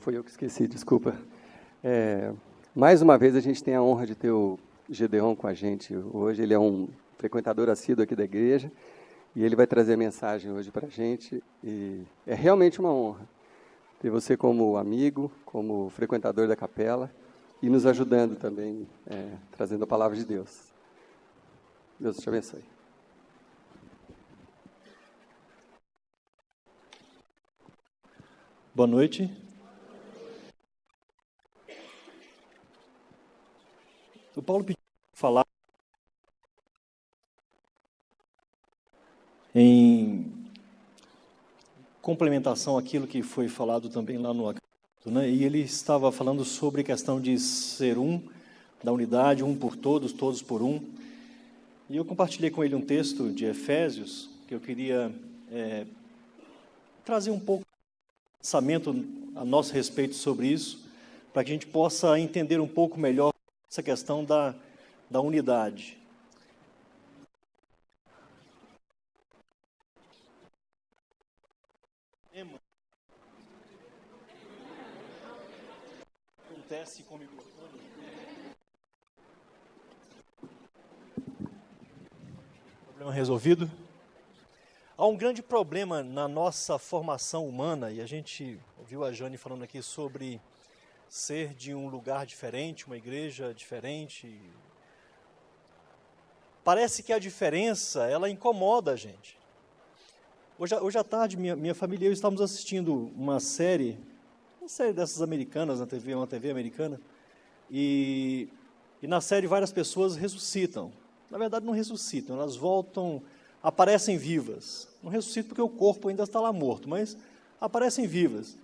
Foi eu que esqueci, desculpa. Mais uma vez a gente tem a honra de ter o Gedeon com a gente hoje. Ele é um frequentador assíduo aqui da igreja e ele vai trazer a mensagem hoje para a gente. E é realmente uma honra ter você como amigo, como frequentador da capela e nos ajudando também, trazendo a palavra de Deus. Deus te abençoe. Boa noite. O Paulo pediu para falar em complementação àquilo que foi falado também lá no acampamento, né? E ele estava falando sobre a questão de ser um, da unidade, um por todos, todos por um. E eu compartilhei com ele um texto de Efésios, que eu queria trazer um pouco de pensamento a nosso respeito sobre isso, para que a gente possa entender um pouco melhor essa questão da unidade. Acontece com o microfone. Problema resolvido? Há um grande problema na nossa formação humana, e a gente ouviu a Jane falando aqui sobre ser de um lugar diferente, uma igreja diferente. Parece que a diferença, ela incomoda a gente. Hoje à tarde, minha família e eu estávamos assistindo uma série dessas americanas, na TV, uma TV americana, e na série várias pessoas ressuscitam. Na verdade, não ressuscitam, elas voltam, aparecem vivas. Não ressuscitam porque o corpo ainda está lá morto, mas aparecem vivas.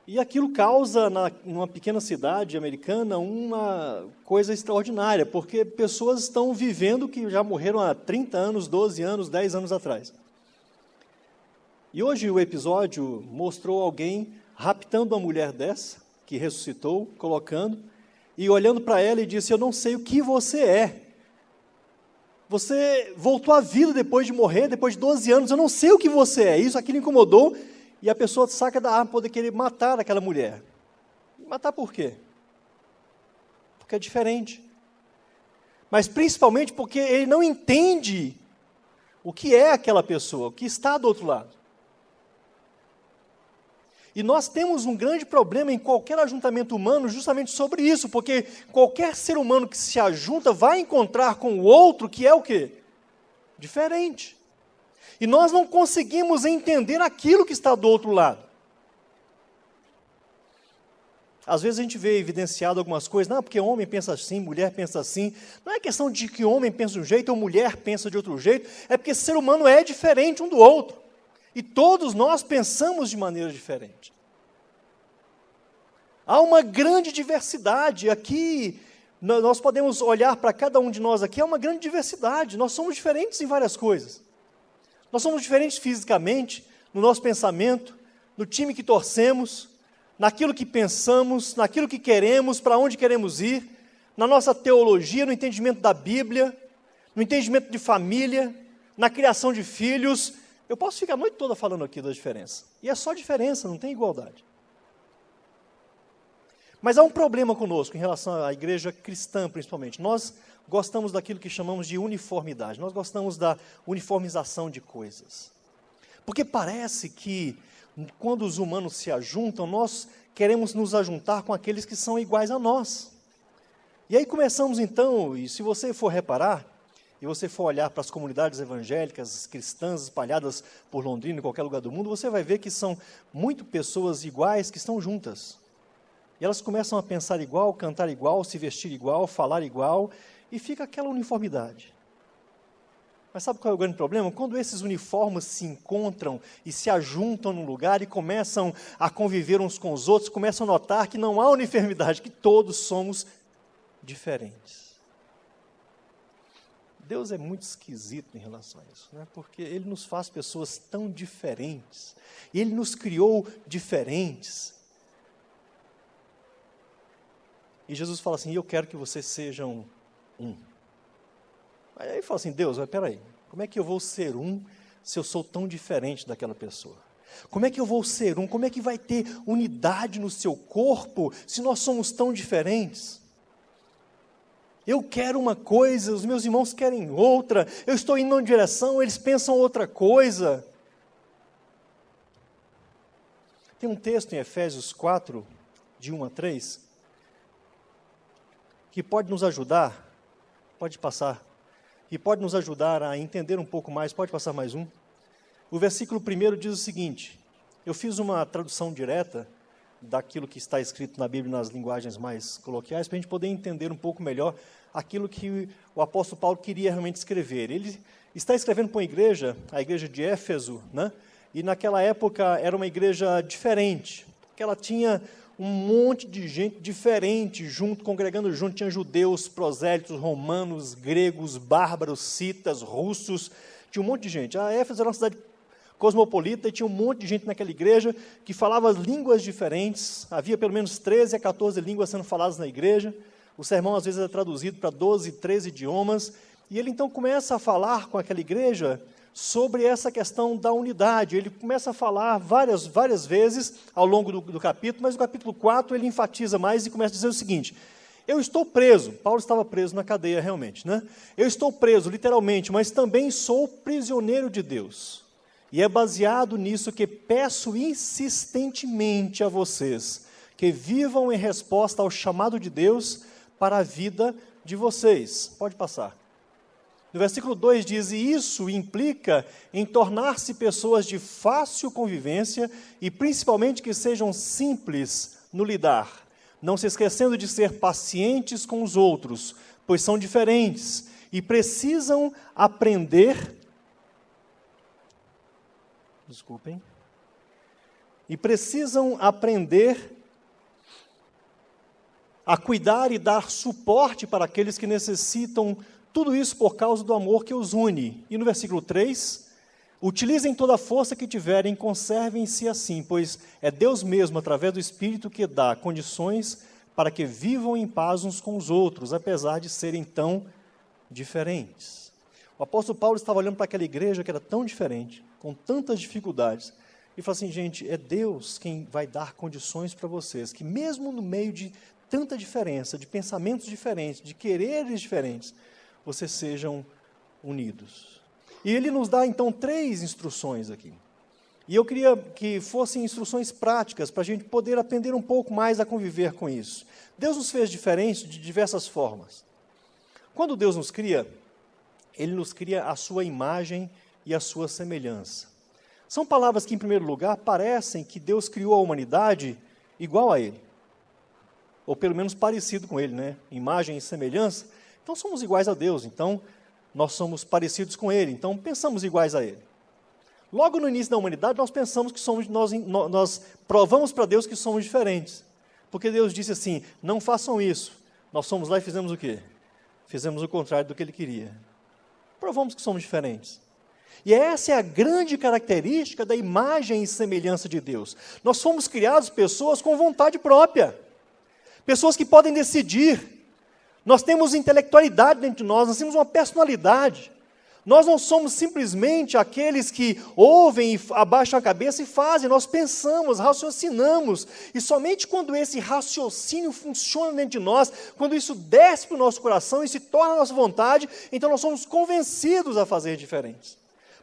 E aquilo causa, numa pequena cidade americana, uma coisa extraordinária, porque pessoas estão vivendo que já morreram há 30 anos, 12 anos, 10 anos atrás. E hoje o episódio mostrou alguém raptando uma mulher dessa, que ressuscitou, colocando, e olhando para ela e disse: eu não sei o que você é. Você voltou à vida depois de morrer, depois de 12 anos, eu não sei o que você é. Isso, aquilo incomodou, e a pessoa saca da arma para poder querer matar aquela mulher. Matar por quê? Porque é diferente. Mas principalmente porque ele não entende o que é aquela pessoa, o que está do outro lado. E nós temos um grande problema em qualquer ajuntamento humano justamente sobre isso, porque qualquer ser humano que se ajunta vai encontrar com o outro que é o quê? Diferente. E nós não conseguimos entender aquilo que está do outro lado. Às vezes a gente vê evidenciado algumas coisas, não, porque homem pensa assim, mulher pensa assim. Não é questão de que homem pensa de um jeito ou mulher pensa de outro jeito, é porque ser humano é diferente um do outro. E todos nós pensamos de maneira diferente. Há uma grande diversidade aqui. Nós podemos olhar para cada um de nós aqui, há uma grande diversidade. Nós somos diferentes em várias coisas. Nós somos diferentes fisicamente, no nosso pensamento, no time que torcemos, naquilo que pensamos, naquilo que queremos, para onde queremos ir, na nossa teologia, no entendimento da Bíblia, no entendimento de família, na criação de filhos. Eu posso ficar a noite toda falando aqui da diferença. E é só diferença, não tem igualdade. Mas há um problema conosco em relação à igreja cristã, principalmente. Nós gostamos daquilo que chamamos de uniformidade. Nós gostamos da uniformização de coisas. Porque parece que, quando os humanos se ajuntam, nós queremos nos ajuntar com aqueles que são iguais a nós. E aí começamos então, e se você for reparar, e você for olhar para as comunidades evangélicas, cristãs, espalhadas por Londrina, em qualquer lugar do mundo, você vai ver que são muito pessoas iguais que estão juntas. E elas começam a pensar igual, cantar igual, se vestir igual, falar igual, e fica aquela uniformidade. Mas sabe qual é o grande problema? Quando esses uniformes se encontram e se ajuntam num lugar e começam a conviver uns com os outros, começam a notar que não há uniformidade, que todos somos diferentes. Deus é muito esquisito em relação a isso, né? Porque Ele nos faz pessoas tão diferentes, e Ele nos criou diferentes. E Jesus fala assim: eu quero que vocês sejam um. Aí ele fala assim: Deus, mas peraí, como é que eu vou ser um se eu sou tão diferente daquela pessoa? Como é que eu vou ser um? Como é que vai ter unidade no seu corpo se nós somos tão diferentes? Eu quero uma coisa, os meus irmãos querem outra, eu estou indo numa direção, eles pensam outra coisa. Tem um texto em Efésios 4, de 1 a 3, que pode nos ajudar, pode passar, e pode nos ajudar a entender um pouco mais, pode passar mais um. O versículo 1 diz o seguinte, eu fiz uma tradução direta daquilo que está escrito na Bíblia nas linguagens mais coloquiais, para a gente poder entender um pouco melhor aquilo que o apóstolo Paulo queria realmente escrever. Ele está escrevendo para uma igreja, a igreja de Éfeso, né? E naquela época era uma igreja diferente, porque ela tinha um monte de gente diferente, congregando junto, tinha judeus, prosélitos, romanos, gregos, bárbaros, citas, russos, tinha um monte de gente. A Éfeso era uma cidade cosmopolita e tinha um monte de gente naquela igreja que falava línguas diferentes, havia pelo menos 13 a 14 línguas sendo faladas na igreja, o sermão às vezes era traduzido para 12, 13 idiomas, e ele então começa a falar com aquela igreja sobre essa questão da unidade. Ele começa a falar várias vezes ao longo do capítulo, mas no capítulo 4 ele enfatiza mais e começa a dizer o seguinte, eu estou preso, Paulo estava preso na cadeia realmente, né? Eu estou preso literalmente, mas também sou prisioneiro de Deus. E é baseado nisso que peço insistentemente a vocês, que vivam em resposta ao chamado de Deus para a vida de vocês. Pode passar. No versículo 2 diz, e isso implica em tornar-se pessoas de fácil convivência e principalmente que sejam simples no lidar, não se esquecendo de ser pacientes com os outros, pois são diferentes e precisam aprender... Desculpem. E precisam aprender a cuidar e dar suporte para aqueles que necessitam, tudo isso por causa do amor que os une. E no versículo 3, utilizem toda a força que tiverem, conservem-se assim, pois é Deus mesmo, através do Espírito, que dá condições para que vivam em paz uns com os outros, apesar de serem tão diferentes. O apóstolo Paulo estava olhando para aquela igreja que era tão diferente, com tantas dificuldades, e falou assim, gente, é Deus quem vai dar condições para vocês, que mesmo no meio de tanta diferença, de pensamentos diferentes, de quereres diferentes, vocês sejam unidos. E ele nos dá, então, 3 instruções aqui. E eu queria que fossem instruções práticas, para a gente poder aprender um pouco mais a conviver com isso. Deus nos fez diferentes de diversas formas. Quando Deus nos cria, Ele nos cria a sua imagem e a sua semelhança. São palavras que, em primeiro lugar, parecem que Deus criou a humanidade igual a Ele. Ou pelo menos parecido com Ele, né? Imagem e semelhança. Então somos iguais a Deus, então nós somos parecidos com Ele, então pensamos iguais a Ele. Logo no início da humanidade, nós pensamos que nós provamos para Deus que somos diferentes. Porque Deus disse assim, não façam isso. Nós fomos lá e fizemos o quê? Fizemos o contrário do que Ele queria. Provamos que somos diferentes. E essa é a grande característica da imagem e semelhança de Deus. Nós fomos criados pessoas com vontade própria. Pessoas que podem decidir. Nós temos intelectualidade dentro de nós temos uma personalidade. Nós não somos simplesmente aqueles que ouvem e abaixam a cabeça e fazem. Nós pensamos, raciocinamos. E somente quando esse raciocínio funciona dentro de nós, quando isso desce para o nosso coração e se torna a nossa vontade, então nós somos convencidos a fazer diferentes.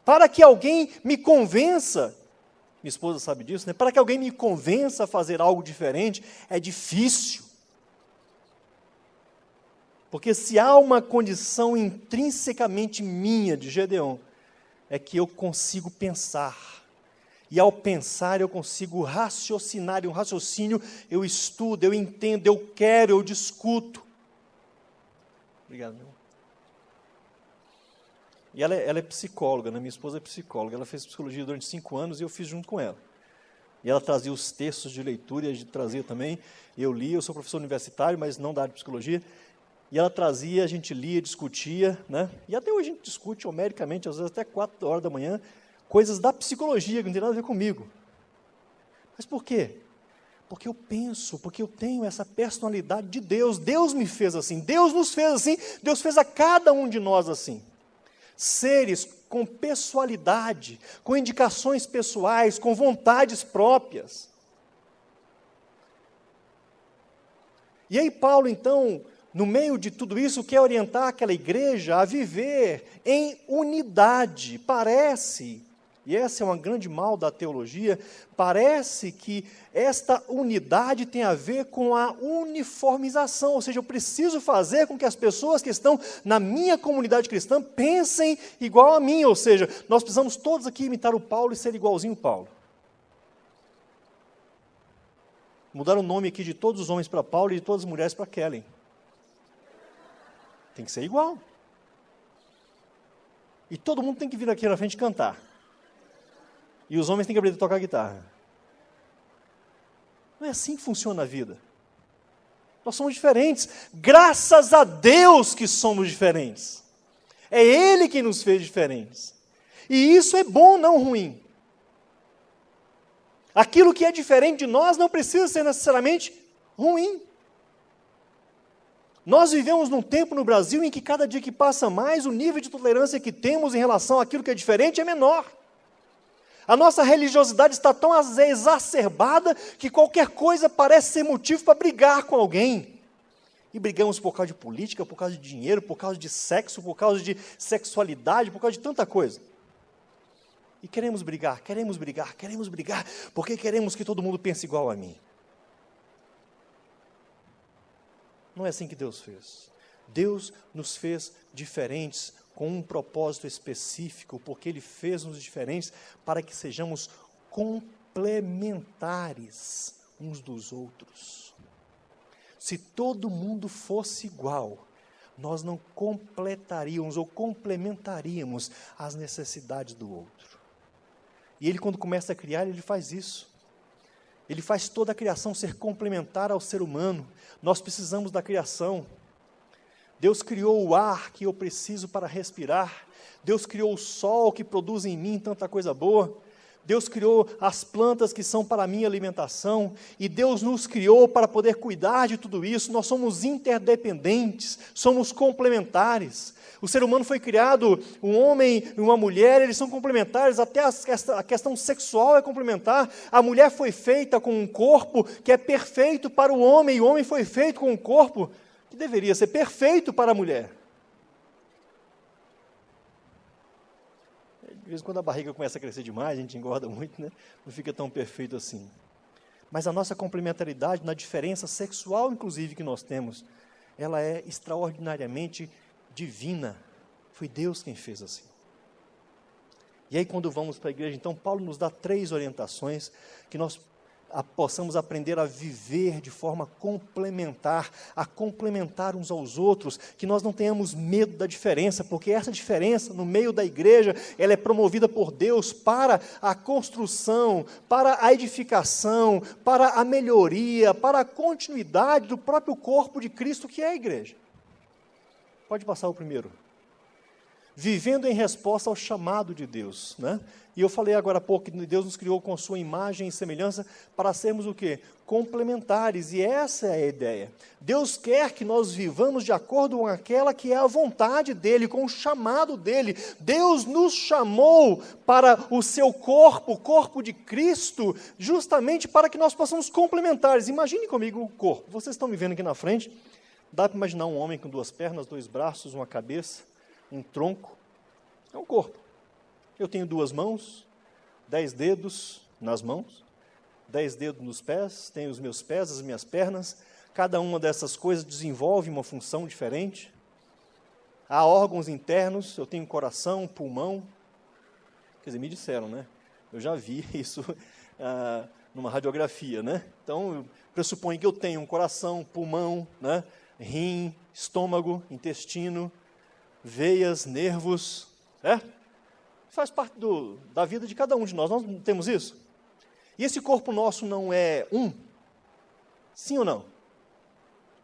Para que alguém me convença, minha esposa sabe disso, né? Para que alguém me convença a fazer algo diferente, é difícil. Porque se há uma condição intrinsecamente minha, de Gedeon, é que eu consigo pensar. E ao pensar eu consigo raciocinar, e um raciocínio eu estudo, eu entendo, eu quero, eu discuto. Obrigado, meu irmão. E ela é psicóloga, né? Minha esposa é psicóloga, ela fez psicologia durante 5 anos e eu fiz junto com ela. E ela trazia os textos de leitura e a gente trazia também, eu lia, eu sou professor universitário, mas não da área de psicologia, e ela trazia, a gente lia, discutia, né? E até hoje a gente discute homericamente, às vezes até 4 horas da manhã, coisas da psicologia que não tem nada a ver comigo. Mas por quê? Porque eu penso, porque eu tenho essa personalidade de Deus. Deus me fez assim, Deus nos fez assim, Deus fez a cada um de nós assim. seres com pessoalidade, com indicações pessoais, com vontades próprias. E aí Paulo, então, no meio de tudo isso, quer orientar aquela igreja a viver em unidade. Parece, e essa é uma grande mal da teologia, parece que esta unidade tem a ver com a uniformização, ou seja, eu preciso fazer com que as pessoas que estão na minha comunidade cristã pensem igual a mim, ou seja, nós precisamos todos aqui imitar o Paulo e ser igualzinho o Paulo. Mudaram o nome aqui de todos os homens para Paulo e de todas as mulheres para Kellen. Tem que ser igual. E todo mundo tem que vir aqui na frente cantar. E os homens têm que aprender a tocar guitarra. Não é assim que funciona a vida. Nós somos diferentes. Graças a Deus que somos diferentes. É Ele quem nos fez diferentes. E isso é bom, não ruim. Aquilo que é diferente de nós não precisa ser necessariamente ruim. Nós vivemos num tempo no Brasil em que cada dia que passa mais, o nível de tolerância que temos em relação àquilo que é diferente é menor. A nossa religiosidade está tão exacerbada que qualquer coisa parece ser motivo para brigar com alguém. E brigamos por causa de política, por causa de dinheiro, por causa de sexo, por causa de sexualidade, por causa de tanta coisa. E queremos brigar, porque queremos que todo mundo pense igual a mim. Não é assim que Deus fez. Deus nos fez diferentes com um propósito específico, porque Ele fez-nos diferentes para que sejamos complementares uns dos outros. Se todo mundo fosse igual, nós não completaríamos ou complementaríamos as necessidades do outro. E Ele, quando começa a criar, Ele faz isso. Ele faz toda a criação ser complementar ao ser humano. Nós precisamos da criação. Deus criou o ar que eu preciso para respirar. Deus criou o sol que produz em mim tanta coisa boa. Deus criou as plantas que são para a minha alimentação. E Deus nos criou para poder cuidar de tudo isso. Nós somos interdependentes, somos complementares. O ser humano foi criado, um homem e uma mulher, eles são complementares, até a questão sexual é complementar. A mulher foi feita com um corpo que é perfeito para o homem, e o homem foi feito com um corpo que deveria ser perfeito para a mulher. De vez em quando a barriga começa a crescer demais, a gente engorda muito, né? Não fica tão perfeito assim. Mas a nossa complementaridade, na diferença sexual, inclusive, que nós temos, ela é extraordinariamente divina. Foi Deus quem fez assim. E aí, quando vamos para a igreja, então, Paulo nos dá 3 orientações que nós possamos aprender a viver de forma complementar, a complementar uns aos outros, que nós não tenhamos medo da diferença, porque essa diferença no meio da igreja, ela é promovida por Deus para a construção, para a edificação, para a melhoria, para a continuidade do próprio corpo de Cristo, que é a igreja. Pode passar o primeiro. Vivendo em resposta ao chamado de Deus, né? E eu falei agora há pouco que Deus nos criou com a sua imagem e semelhança para sermos o quê? Complementares, e essa é a ideia. Deus quer que nós vivamos de acordo com aquela que é a vontade dEle, com o chamado dEle. Deus nos chamou para o seu corpo, o corpo de Cristo, justamente para que nós possamos complementares. Imagine comigo o corpo. Vocês estão me vendo aqui na frente? Dá para imaginar um homem com 2 pernas, 2 braços, uma cabeça, um tronco. É um corpo. Eu tenho 2 mãos, 10 dedos nas mãos, 10 dedos nos pés, tenho os meus pés, as minhas pernas. Cada uma dessas coisas desenvolve uma função diferente. Há órgãos internos, eu tenho coração, pulmão. Quer dizer, me disseram, né? Eu já vi isso numa radiografia, né? Então, pressupõe que eu tenho um coração, pulmão, né? Rim, estômago, intestino, veias, nervos, faz parte da vida de cada um de nós. Nós não temos isso? E esse corpo nosso não é um? Sim ou não?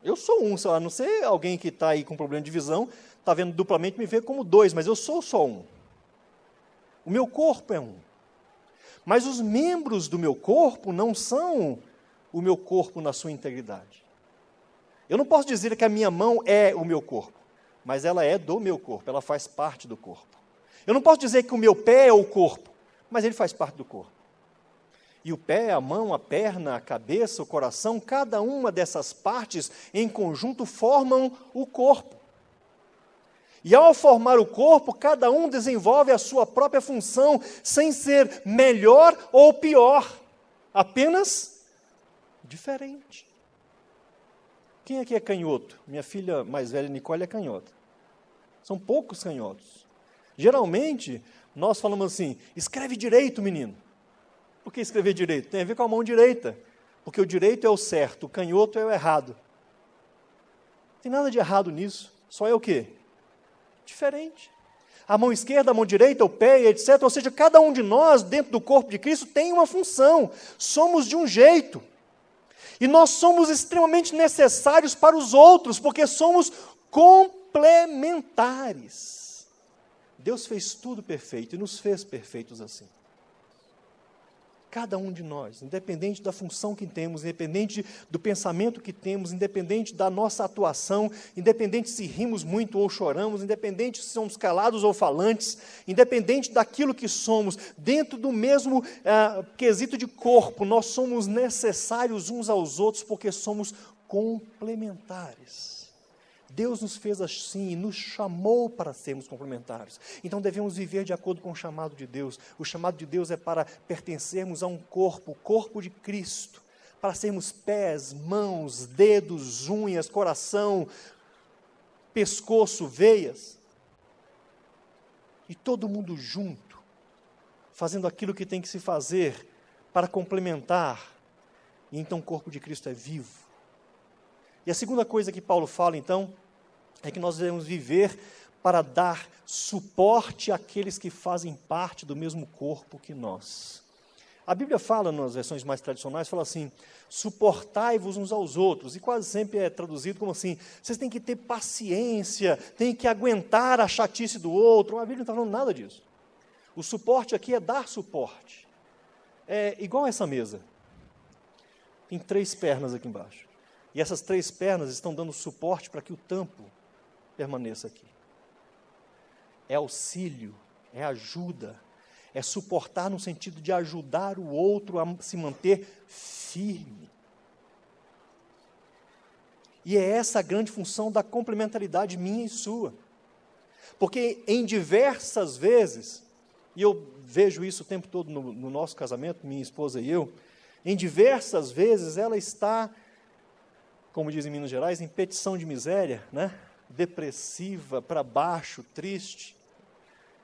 Eu sou um, a não ser alguém que está aí com problema de visão, está vendo duplamente, me vê como 2, mas eu sou só um. O meu corpo é um. Mas os membros do meu corpo não são o meu corpo na sua integridade. Eu não posso dizer que a minha mão é o meu corpo, mas ela é do meu corpo, ela faz parte do corpo. Eu não posso dizer que o meu pé é o corpo, mas ele faz parte do corpo. E o pé, a mão, a perna, a cabeça, o coração, cada uma dessas partes em conjunto formam o corpo. E ao formar o corpo, cada um desenvolve a sua própria função, sem ser melhor ou pior, apenas diferente. Quem aqui é canhoto? Minha filha mais velha, Nicole, é canhota. São poucos canhotos. Geralmente, nós falamos assim, escreve direito, menino. Por que escrever direito? Tem a ver com a mão direita. Porque o direito é o certo, o canhoto é o errado. Não tem nada de errado nisso. Só é o quê? Diferente. A mão esquerda, a mão direita, o pé, etc. Ou seja, cada um de nós, dentro do corpo de Cristo, tem uma função. Somos de um jeito. E nós somos extremamente necessários para os outros, porque somos complementares. Deus fez tudo perfeito e nos fez perfeitos assim. Cada um de nós, independente da função que temos, independente do pensamento que temos, independente da nossa atuação, independente se rimos muito ou choramos, independente se somos calados ou falantes, independente daquilo que somos, dentro do mesmo quesito de corpo, nós somos necessários uns aos outros porque somos complementares. Deus nos fez assim e nos chamou para sermos complementares. Então devemos viver de acordo com o chamado de Deus. O chamado de Deus é para pertencermos a um corpo, o corpo de Cristo, para sermos pés, mãos, dedos, unhas, coração, pescoço, veias. E todo mundo junto, fazendo aquilo que tem que se fazer para complementar. E então o corpo de Cristo é vivo. E a segunda coisa que Paulo fala, então, é que nós devemos viver para dar suporte àqueles que fazem parte do mesmo corpo que nós. A Bíblia fala, nas versões mais tradicionais, fala assim, suportai-vos uns aos outros, e quase sempre é traduzido como assim, vocês têm que ter paciência, têm que aguentar a chatice do outro. A Bíblia não está falando nada disso. O suporte aqui é dar suporte. É igual essa mesa. Tem 3 pernas aqui embaixo. E essas 3 pernas estão dando suporte para que o tampo permaneça aqui. É auxílio, é ajuda, é suportar no sentido de ajudar o outro a se manter firme. E é essa a grande função da complementaridade minha e sua. Porque em diversas vezes, e eu vejo isso o tempo todo no nosso casamento, minha esposa e eu, em diversas vezes ela está, como dizem em Minas Gerais, em petição de miséria, né? Depressiva, para baixo, triste.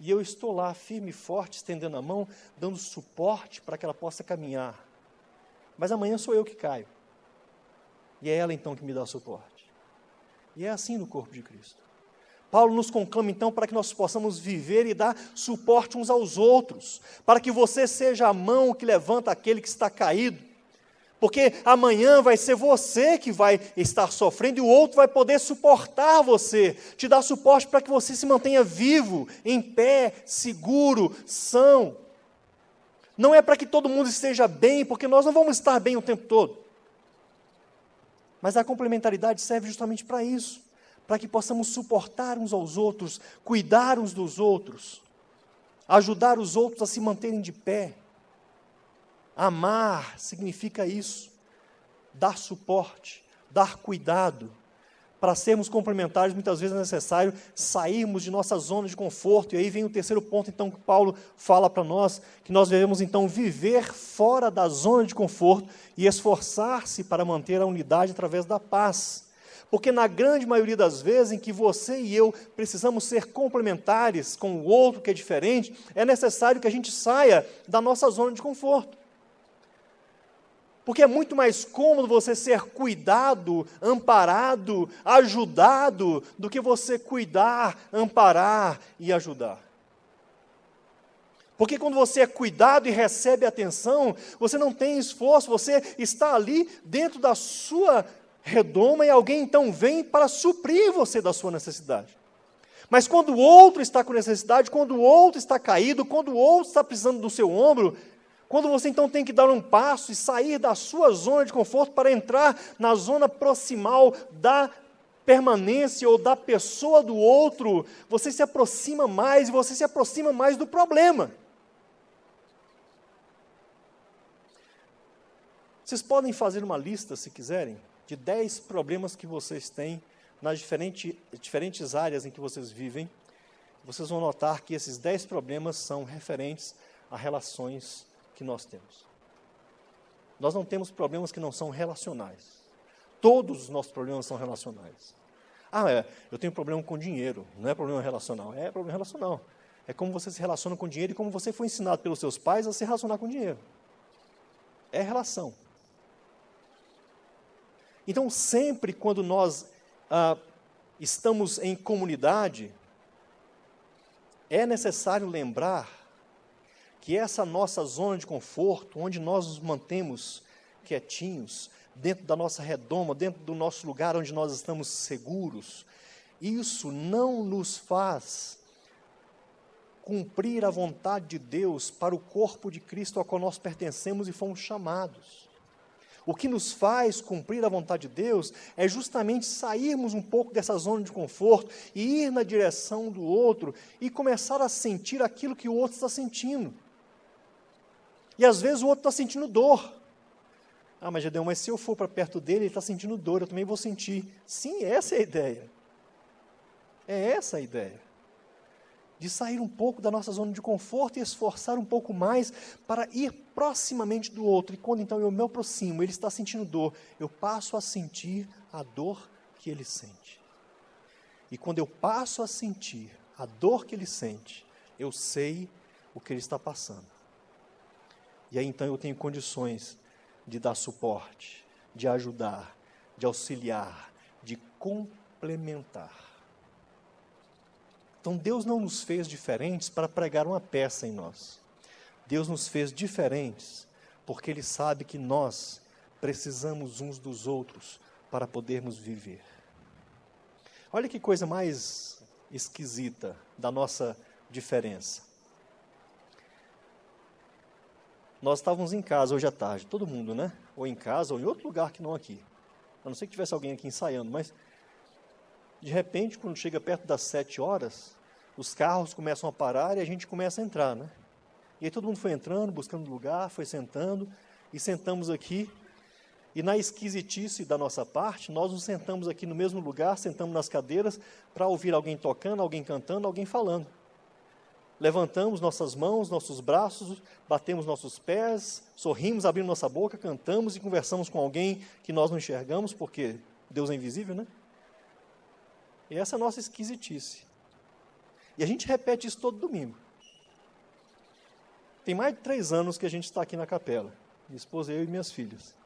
E eu estou lá, firme e forte, estendendo a mão, dando suporte para que ela possa caminhar. Mas amanhã sou eu que caio. E é ela então que me dá suporte. E é assim no corpo de Cristo. Paulo nos conclama então para que nós possamos viver e dar suporte uns aos outros, para que você seja a mão que levanta aquele que está caído. Porque amanhã vai ser você que vai estar sofrendo e o outro vai poder suportar você, te dar suporte para que você se mantenha vivo, em pé, seguro, são. Não é para que todo mundo esteja bem, porque nós não vamos estar bem o tempo todo. Mas a complementaridade serve justamente para isso, para que possamos suportar uns aos outros, cuidar uns dos outros, ajudar os outros a se manterem de pé. Amar significa isso, dar suporte, dar cuidado. Para sermos complementares, muitas vezes é necessário sairmos de nossa zona de conforto. E aí vem o terceiro ponto, então, que Paulo fala para nós, que nós devemos, então, viver fora da zona de conforto e esforçar-se para manter a unidade através da paz. Porque na grande maioria das vezes em que você e eu precisamos ser complementares com o outro que é diferente, é necessário que a gente saia da nossa zona de conforto. Porque é muito mais cômodo você ser cuidado, amparado, ajudado, do que você cuidar, amparar e ajudar. Porque quando você é cuidado e recebe atenção, você não tem esforço, você está ali dentro da sua redoma e alguém então vem para suprir você da sua necessidade. Mas quando o outro está com necessidade, quando o outro está caído, quando o outro está precisando do seu ombro, quando você então tem que dar um passo e sair da sua zona de conforto para entrar na zona proximal da permanência ou da pessoa do outro, você se aproxima mais e você se aproxima mais do problema. Vocês podem fazer uma lista, se quiserem, de 10 problemas que vocês têm nas diferentes áreas em que vocês vivem. Vocês vão notar que esses 10 problemas são referentes a relações que nós temos. Nós não temos problemas que não são relacionais. Todos os nossos problemas são relacionais. Eu tenho problema com dinheiro, não é problema relacional. É problema relacional. É como você se relaciona com dinheiro e como você foi ensinado pelos seus pais a se relacionar com dinheiro. É relação. Então, sempre quando nós estamos em comunidade, é necessário lembrar que essa nossa zona de conforto, onde nós nos mantemos quietinhos, dentro da nossa redoma, dentro do nosso lugar onde nós estamos seguros, isso não nos faz cumprir a vontade de Deus para o corpo de Cristo ao qual nós pertencemos e fomos chamados. O que nos faz cumprir a vontade de Deus é justamente sairmos um pouco dessa zona de conforto e ir na direção do outro e começar a sentir aquilo que o outro está sentindo. E às vezes o outro está sentindo dor. Mas Gedeão, mas se eu for para perto dele, ele está sentindo dor, eu também vou sentir. Sim, essa é a ideia. É essa a ideia. De sair um pouco da nossa zona de conforto e esforçar um pouco mais para ir proximamente do outro. E quando então eu me aproximo, ele está sentindo dor, eu passo a sentir a dor que ele sente. E quando eu passo a sentir a dor que ele sente, eu sei o que ele está passando. E aí então eu tenho condições de dar suporte, de ajudar, de auxiliar, de complementar. Então, Deus não nos fez diferentes para pregar uma peça em nós. Deus nos fez diferentes porque Ele sabe que nós precisamos uns dos outros para podermos viver. Olha que coisa mais esquisita da nossa diferença. Nós estávamos em casa hoje à tarde, todo mundo, né? Ou em casa, ou em outro lugar que não aqui. A não ser que tivesse alguém aqui ensaiando, mas de repente, quando chega perto das 7 horas, os carros começam a parar e a gente começa a entrar, né? E aí todo mundo foi entrando, buscando lugar, foi sentando, e sentamos aqui, e na esquisitice da nossa parte, nós nos sentamos aqui no mesmo lugar, sentamos nas cadeiras, para ouvir alguém tocando, alguém cantando, alguém falando. Levantamos nossas mãos, nossos braços, batemos nossos pés, sorrimos, abrimos nossa boca, cantamos e conversamos com alguém que nós não enxergamos, porque Deus é invisível, né? E essa é a nossa esquisitice. E a gente repete isso todo domingo. Tem mais de 3 anos que a gente está aqui na capela. Minha esposa, eu e minhas filhas.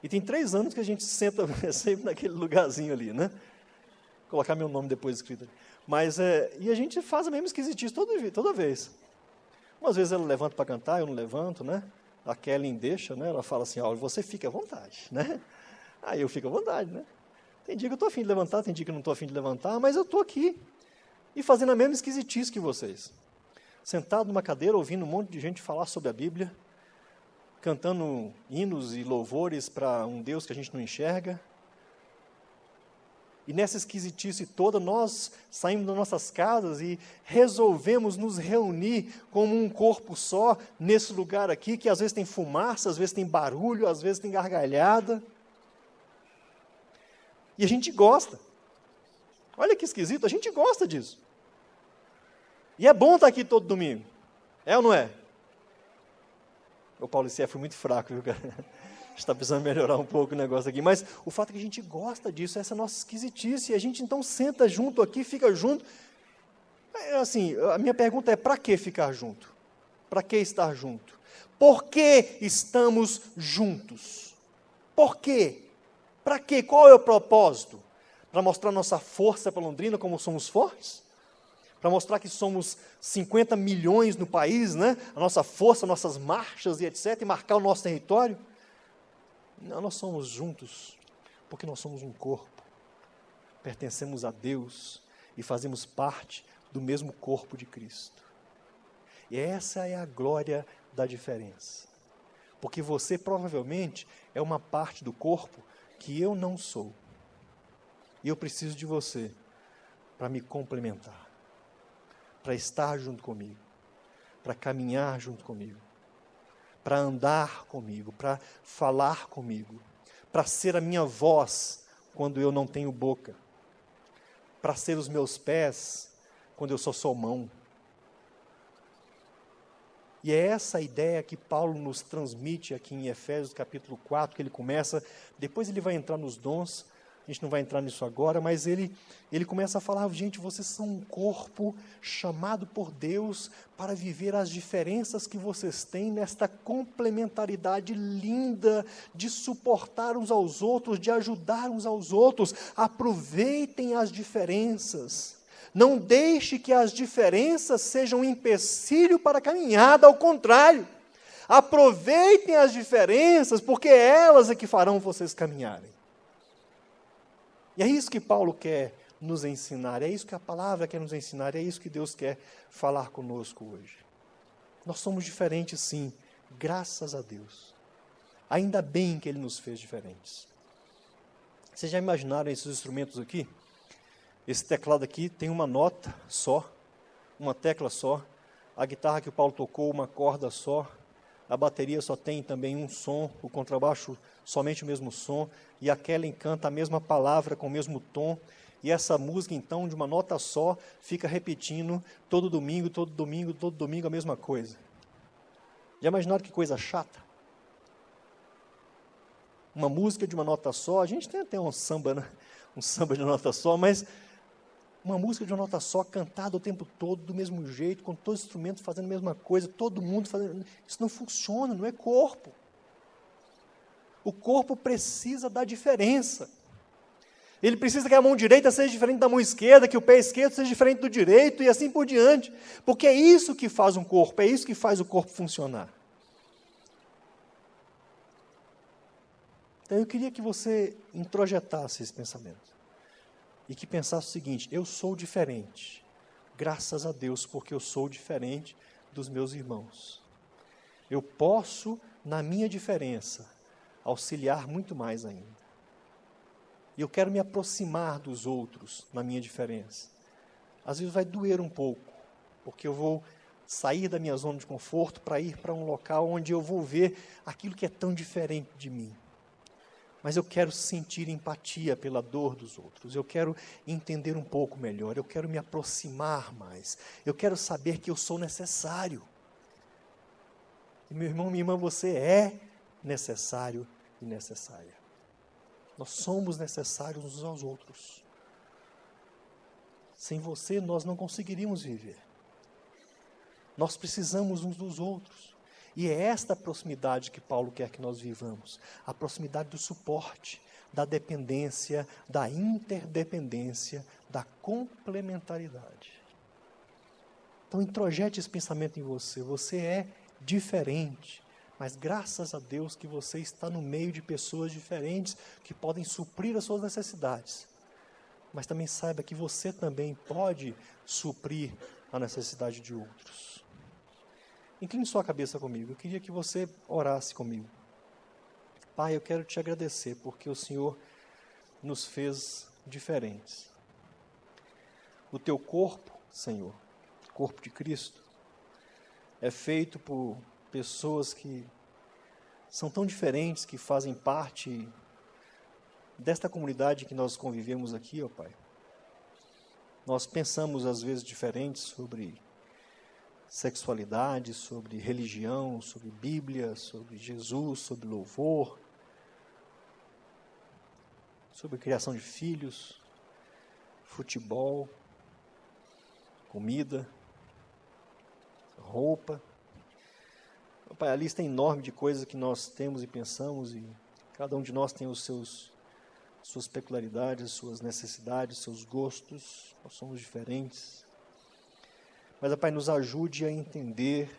E tem 3 anos que a gente senta sempre naquele lugarzinho ali, né? Vou colocar meu nome depois escrito ali. Mas, e a gente faz a mesma esquisitice toda vez. Umas vezes ela levanta para cantar, eu não levanto, né? A Kelly deixa, né? Ela fala assim, você fica à vontade, né? Aí eu fico à vontade, né? Tem dia que eu estou afim de levantar, tem dia que eu não estou afim de levantar, mas eu estou aqui. E fazendo a mesma esquisitice que vocês. Sentado numa cadeira, ouvindo um monte de gente falar sobre a Bíblia, cantando hinos e louvores para um Deus que a gente não enxerga. E nessa esquisitice toda, nós saímos das nossas casas e resolvemos nos reunir como um corpo só, nesse lugar aqui, que às vezes tem fumaça, às vezes tem barulho, às vezes tem gargalhada. E a gente gosta. Olha que esquisito, a gente gosta disso. E é bom estar aqui todo domingo. É ou não é? O Paulo disse, foi muito fraco, viu, cara? Está precisando melhorar um pouco o negócio aqui. Mas o fato é que a gente gosta disso, essa é a nossa esquisitice. E a gente então senta junto aqui, fica junto. Assim, a minha pergunta é, para que ficar junto? Para que estar junto? Por que estamos juntos? Por quê? Para quê? Qual é o propósito? Para mostrar nossa força para Londrina, como somos fortes? Para mostrar que somos 50 milhões no país, né? A nossa força, nossas marchas e etc., e marcar o nosso território? Não, nós somos juntos, porque nós somos um corpo. Pertencemos a Deus e fazemos parte do mesmo corpo de Cristo. E essa é a glória da diferença. Porque você provavelmente é uma parte do corpo que eu não sou. E eu preciso de você para me complementar, para estar junto comigo, para caminhar junto comigo, para andar comigo, para falar comigo, para ser a minha voz quando eu não tenho boca, para ser os meus pés quando eu só sou mão. E é essa a ideia que Paulo nos transmite aqui em Efésios capítulo 4, que ele começa, depois ele vai entrar nos dons, a gente não vai entrar nisso agora, mas ele começa a falar, gente, vocês são um corpo chamado por Deus para viver as diferenças que vocês têm nesta complementaridade linda de suportar uns aos outros, de ajudar uns aos outros. Aproveitem as diferenças. Não deixe que as diferenças sejam um empecilho para a caminhada, ao contrário. Aproveitem as diferenças, porque elas é que farão vocês caminharem. E é isso que Paulo quer nos ensinar, é isso que a palavra quer nos ensinar, é isso que Deus quer falar conosco hoje. Nós somos diferentes sim, graças a Deus. Ainda bem que Ele nos fez diferentes. Vocês já imaginaram esses instrumentos aqui? Esse teclado aqui tem uma nota só, uma tecla só. A guitarra que o Paulo tocou, uma corda só. A bateria só tem também um som, o contrabaixo somente o mesmo som. E a Kellen canta a mesma palavra com o mesmo tom. E essa música, então, de uma nota só, fica repetindo todo domingo, todo domingo, todo domingo a mesma coisa. Já imaginaram que coisa chata? Uma música de uma nota só, a gente tem até um samba, né? Um samba de nota só, mas uma música de uma nota só, cantada o tempo todo, do mesmo jeito, com todos os instrumentos fazendo a mesma coisa, todo mundo fazendo... Isso não funciona, não é corpo. O corpo precisa da diferença. Ele precisa que a mão direita seja diferente da mão esquerda, que o pé esquerdo seja diferente do direito, e assim por diante. Porque é isso que faz um corpo, é isso que faz o corpo funcionar. Então eu queria que você introjetasse esse pensamento. E que pensasse o seguinte, eu sou diferente, graças a Deus, porque eu sou diferente dos meus irmãos. Eu posso, na minha diferença, auxiliar muito mais ainda. E eu quero me aproximar dos outros na minha diferença. Às vezes vai doer um pouco, porque eu vou sair da minha zona de conforto para ir para um local onde eu vou ver aquilo que é tão diferente de mim. Mas eu quero sentir empatia pela dor dos outros, eu quero entender um pouco melhor, eu quero me aproximar mais, eu quero saber que eu sou necessário. E meu irmão, minha irmã, você é necessário e necessária. Nós somos necessários uns aos outros. Sem você, nós não conseguiríamos viver. Nós precisamos uns dos outros. E é esta proximidade que Paulo quer que nós vivamos. A proximidade do suporte, da dependência, da interdependência, da complementaridade. Então, introjete esse pensamento em você. Você é diferente, mas graças a Deus que você está no meio de pessoas diferentes que podem suprir as suas necessidades. Mas também saiba que você também pode suprir a necessidade de outros. Incline sua cabeça comigo. Eu queria que você orasse comigo. Pai, eu quero te agradecer porque o Senhor nos fez diferentes. O teu corpo, Senhor, o corpo de Cristo, é feito por pessoas que são tão diferentes, que fazem parte desta comunidade que nós convivemos aqui, ó Pai. Nós pensamos às vezes diferentes sobre sexualidade, sobre religião, sobre Bíblia, sobre Jesus, sobre louvor, sobre criação de filhos, futebol, comida, roupa. Pai, a lista é enorme de coisas que nós temos e pensamos, e cada um de nós tem suas peculiaridades, suas necessidades, seus gostos. Nós somos diferentes. Mas, Pai, nos ajude a entender,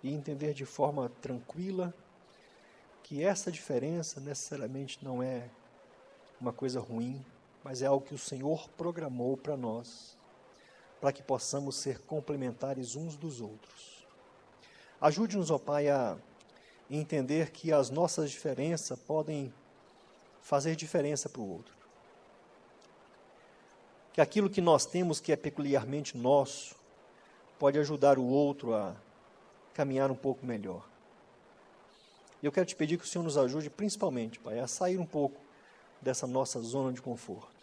e entender de forma tranquila, que essa diferença necessariamente não é uma coisa ruim, mas é algo que o Senhor programou para nós, para que possamos ser complementares uns dos outros. Ajude-nos, ó Pai, a entender que as nossas diferenças podem fazer diferença para o outro. que aquilo que nós temos que é peculiarmente nosso pode ajudar o outro a caminhar um pouco melhor. E eu quero te pedir que o Senhor nos ajude, principalmente, Pai, a sair um pouco dessa nossa zona de conforto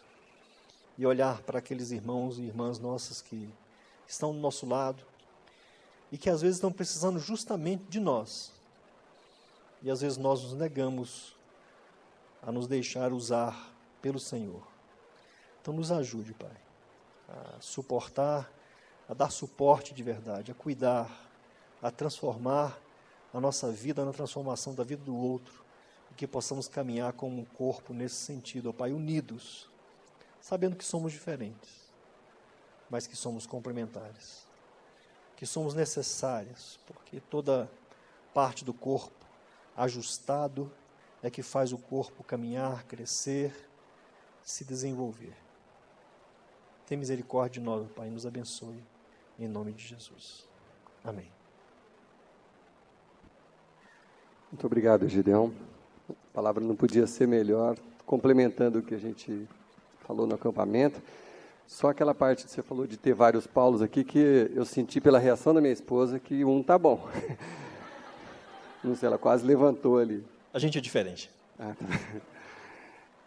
e olhar para aqueles irmãos e irmãs nossas que estão do nosso lado e que às vezes estão precisando justamente de nós. E às vezes nós nos negamos a nos deixar usar pelo Senhor. Então nos ajude, Pai, a suportar, a dar suporte de verdade, a cuidar, a transformar a nossa vida na transformação da vida do outro, e que possamos caminhar como um corpo nesse sentido, ó Pai, unidos, sabendo que somos diferentes, mas que somos complementares, que somos necessários, porque toda parte do corpo ajustado é que faz o corpo caminhar, crescer, se desenvolver. Tem misericórdia de nós, Pai, e nos abençoe, em nome de Jesus. Amém. Muito obrigado, Gideão. A palavra não podia ser melhor, complementando o que a gente falou no acampamento. Só aquela parte que você falou de ter vários Paulos aqui, que eu senti pela reação da minha esposa que um tá bom. Não sei, ela quase levantou ali. A gente é diferente. Ah, tá.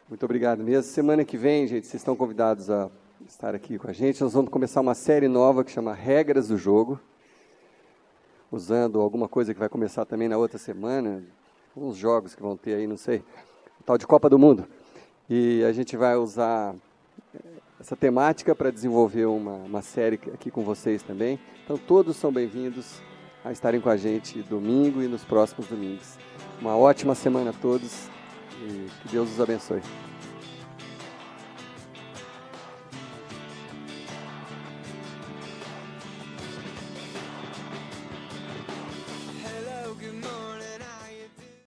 Muito obrigado mesmo. Semana que vem, gente, vocês estão convidados a estar aqui com a gente. Nós vamos começar uma série nova que chama Regras do Jogo, usando alguma coisa que vai começar também na outra semana, uns jogos que vão ter aí, não sei, tal de Copa do Mundo. E a gente vai usar essa temática para desenvolver uma série aqui com vocês também. Então todos são bem-vindos a estarem com a gente domingo e nos próximos domingos. Uma ótima semana a todos e que Deus os abençoe.